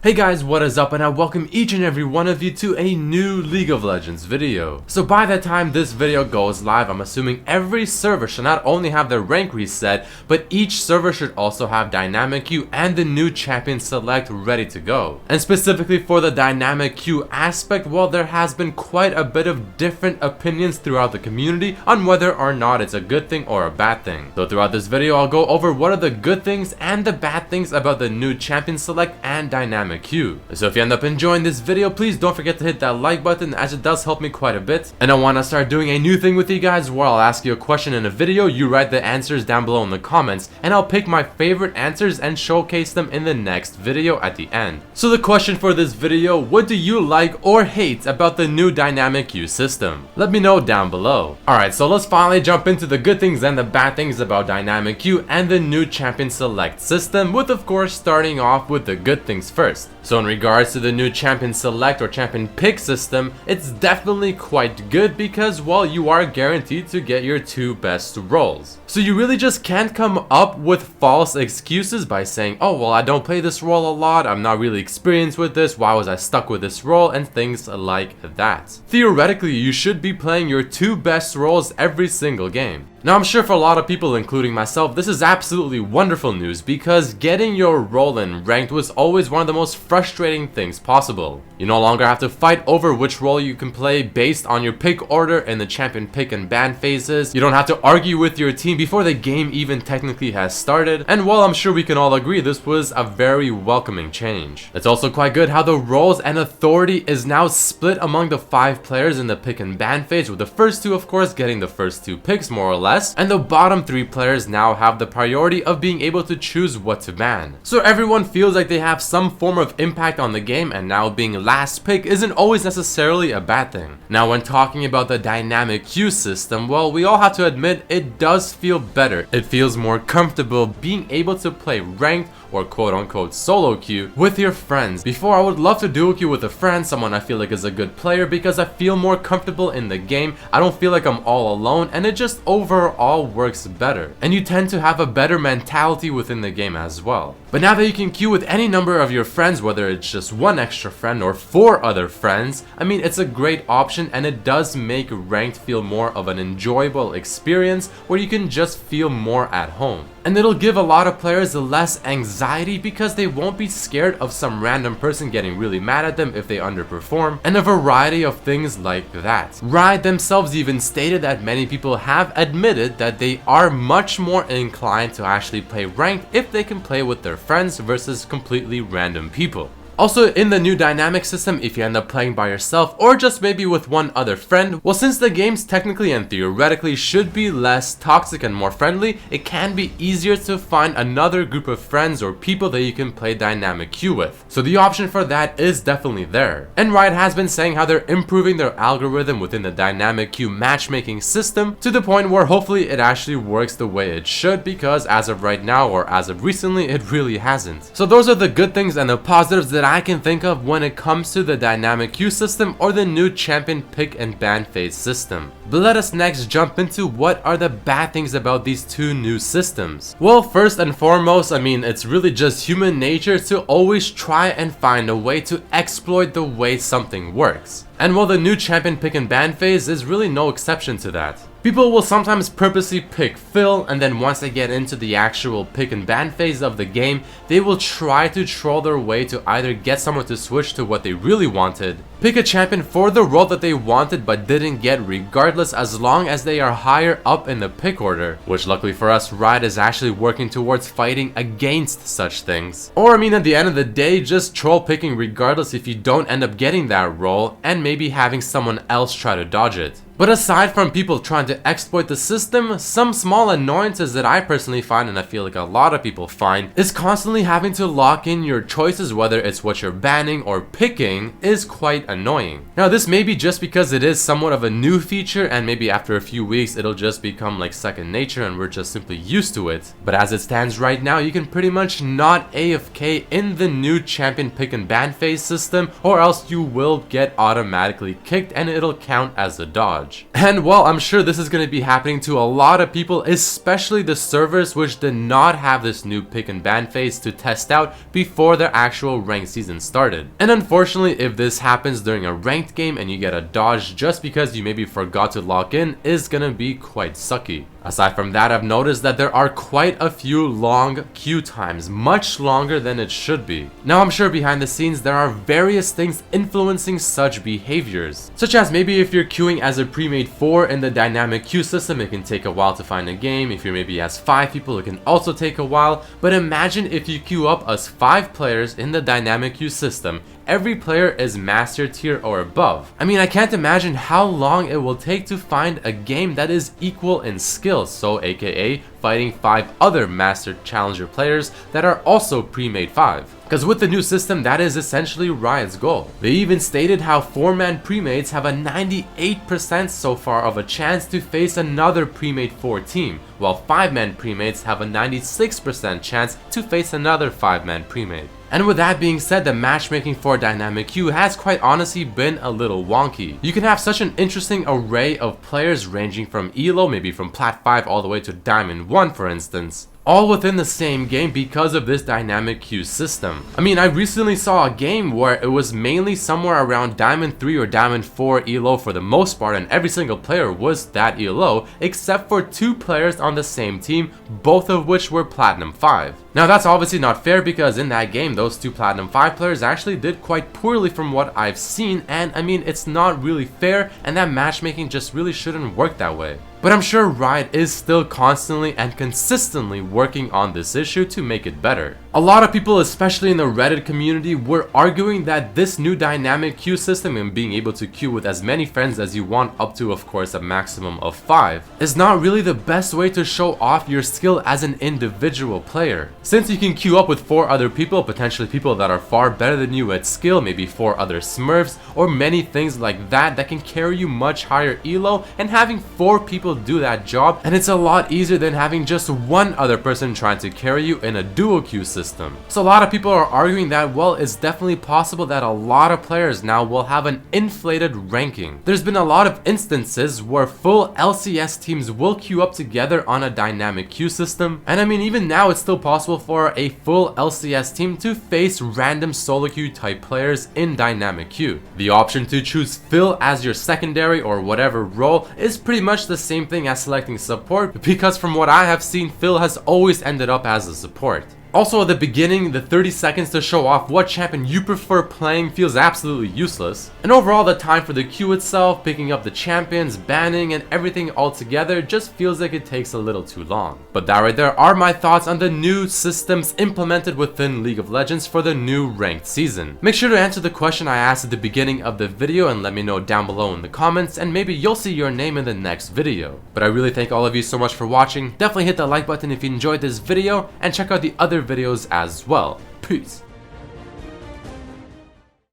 Hey guys, what is up, and I welcome each and every one of you to a new League of Legends video. So by the time this video goes live, I'm assuming every server should not only have their rank reset, but each server should also have dynamic queue and the new champion select ready to go. And specifically for the dynamic queue aspect, well, there has been quite a bit of different opinions throughout the community on whether or not it's a good thing or a bad thing. So throughout this video, I'll go over what are the good things and the bad things about the new champion select and dynamic queue. So if you end up enjoying this video, please don't forget to hit that like button, as it does help me quite a bit. And I want to start doing a new thing with you guys where I'll ask you a question in a video, you write the answers down below in the comments, and I'll pick my favorite answers and showcase them in the next video at the end. So the question for this video: what do you like or hate about the new dynamic queue system? Let me know down below. Alright, so let's finally jump into the good things and the bad things about dynamic queue and the new champion select system, with of course starting off with the good things first. So in regards to the new champion select or champion pick system, it's definitely quite good because, well, you are guaranteed to get your two best roles. So you really just can't come up with false excuses by saying, oh well, I don't play this role a lot, I'm not really experienced with this, why was I stuck with this role, and things like that. Theoretically, you should be playing your two best roles every single game. Now I'm sure for a lot of people, including myself, this is absolutely wonderful news because getting your role in ranked was always one of the most frustrating things possible. You no longer have to fight over which role you can play based on your pick order in the champion pick and ban phases. You don't have to argue with your team before the game even technically has started, and while I'm sure we can all agree this was a very welcoming change. It's also quite good how the roles and authority is now split among the 5 players in the pick and ban phase, with the first 2 of course getting the first 2 picks more or less, and the bottom 3 players now have the priority of being able to choose what to ban. So everyone feels like they have some form of impact on the game, and now being last pick isn't always necessarily a bad thing. Now when talking about the dynamic queue system, well, we all have to admit it does feel better. It feels more comfortable being able to play ranked or quote-unquote solo queue with your friends. Before, I would love to duo queue with a friend, someone I feel like is a good player, because I feel more comfortable in the game. I don't feel like I'm all alone, and it just overall works better. And you tend to have a better mentality within the game as well. But now that you can queue with any number of your friends, whether it's just one extra friend or 4 other friends, I mean, it's a great option, and it does make ranked feel more of an enjoyable experience where you can just feel more at home. And it'll give a lot of players less anxiety because they won't be scared of some random person getting really mad at them if they underperform, and a variety of things like that. Riot themselves even stated that many people have admitted that they are much more inclined to actually play ranked if they can play with their friends versus completely random people. Also, in the new dynamic system, if you end up playing by yourself or just maybe with one other friend, well, since the games technically and theoretically should be less toxic and more friendly, it can be easier to find another group of friends or people that you can play dynamic queue with. So the option for that is definitely there. And Riot has been saying how they're improving their algorithm within the dynamic queue matchmaking system to the point where hopefully it actually works the way it should, because as of right now, or as of recently, it really hasn't. So those are the good things and the positives that I can think of when it comes to the dynamic queue system or the new champion pick and ban phase system. But let us next jump into what are the bad things about these 2 new systems. Well, first and foremost, I mean, it's really just human nature to always try and find a way to exploit the way something works. And while the new champion pick and ban phase is really no exception to that. People will sometimes purposely pick Phil, and then once they get into the actual pick and ban phase of the game, they will try to troll their way to either get someone to switch to what they really wanted, pick a champion for the role that they wanted but didn't get regardless, as long as they are higher up in the pick order, which luckily for us, Riot is actually working towards fighting against such things. Or I mean, at the end of the day, just troll picking regardless if you don't end up getting that role, and maybe having someone else try to dodge it. But aside from people trying to exploit the system, some small annoyances that I personally find, and I feel like a lot of people find, is constantly having to lock in your choices, whether it's what you're banning or picking, is quite annoying. Now this may be just because it is somewhat of a new feature and maybe after a few weeks it'll just become like second nature and we're just simply used to it. But as it stands right now, you can pretty much not AFK in the new champion pick and ban phase system, or else you will get automatically kicked and it'll count as a dodge. And well, I'm sure this is going to be happening to a lot of people, especially the servers which did not have this new pick and ban phase to test out before their actual ranked season started. And unfortunately, if this happens during a ranked game and you get a dodge just because you maybe forgot to log in, is gonna be quite sucky. Aside from that, I've noticed that there are quite a few long queue times, much longer than it should be. Now I'm sure behind the scenes there are various things influencing such behaviors, such as maybe if you're queuing as a pre-made 4 in the dynamic queue system, it can take a while to find a game. If you're maybe as 5 people, it can also take a while. But imagine if you queue up as 5 players in the dynamic queue system. Every player is master tier or above. I mean, I can't imagine how long it will take to find a game that is equal in skill, so aka fighting 5 other master challenger players that are also pre-made 5. Because with the new system, that is essentially Riot's goal. They even stated how 4-man pre-mates have a 98% so far of a chance to face another pre-made 4 team, while 5-man pre-mates have a 96% chance to face another 5-man pre-mate. And with that being said, the matchmaking for Dynamic Queue has quite honestly been a little wonky. You can have such an interesting array of players ranging from ELO, maybe from Plat 5 all the way to Diamond 1 for instance, all within the same game because of this dynamic queue system. I mean, I recently saw a game where it was mainly somewhere around Diamond 3 or Diamond 4 ELO for the most part, and every single player was that ELO except for 2 players on the same team, both of which were Platinum 5. Now that's obviously not fair because in that game those 2 Platinum 5 players actually did quite poorly from what I've seen, and I mean, it's not really fair and that matchmaking just really shouldn't work that way. But I'm sure Riot is still constantly and consistently working on this issue to make it better. A lot of people, especially in the Reddit community, were arguing that this new dynamic queue system and being able to queue with as many friends as you want, up to of course a maximum of 5, is not really the best way to show off your skill as an individual player. Since you can queue up with 4 other people, potentially people that are far better than you at skill, maybe 4 other smurfs, or many things like that that can carry you much higher elo, and having 4 people do that job, and it's a lot easier than having just 1 other person trying to carry you in a duo queue system. So a lot of people are arguing that, well, it's definitely possible that a lot of players now will have an inflated ranking. There's been a lot of instances where full LCS teams will queue up together on a dynamic queue system, and I mean, even now it's still possible for a full LCS team to face random solo queue type players in dynamic queue. The option to choose Phil as your secondary or whatever role is pretty much the same thing as selecting support, because from what I have seen, Phil has always ended up as a support. Also, at the beginning, the 30 seconds to show off what champion you prefer playing feels absolutely useless. And overall, the time for the queue itself, picking up the champions, banning, and everything all together just feels like it takes a little too long. But that right there are my thoughts on the new systems implemented within League of Legends for the new ranked season. Make sure to answer the question I asked at the beginning of the video and let me know down below in the comments, and maybe you'll see your name in the next video. But I really thank all of you so much for watching. Definitely hit that like button if you enjoyed this video, and check out the other videos as well. Peace.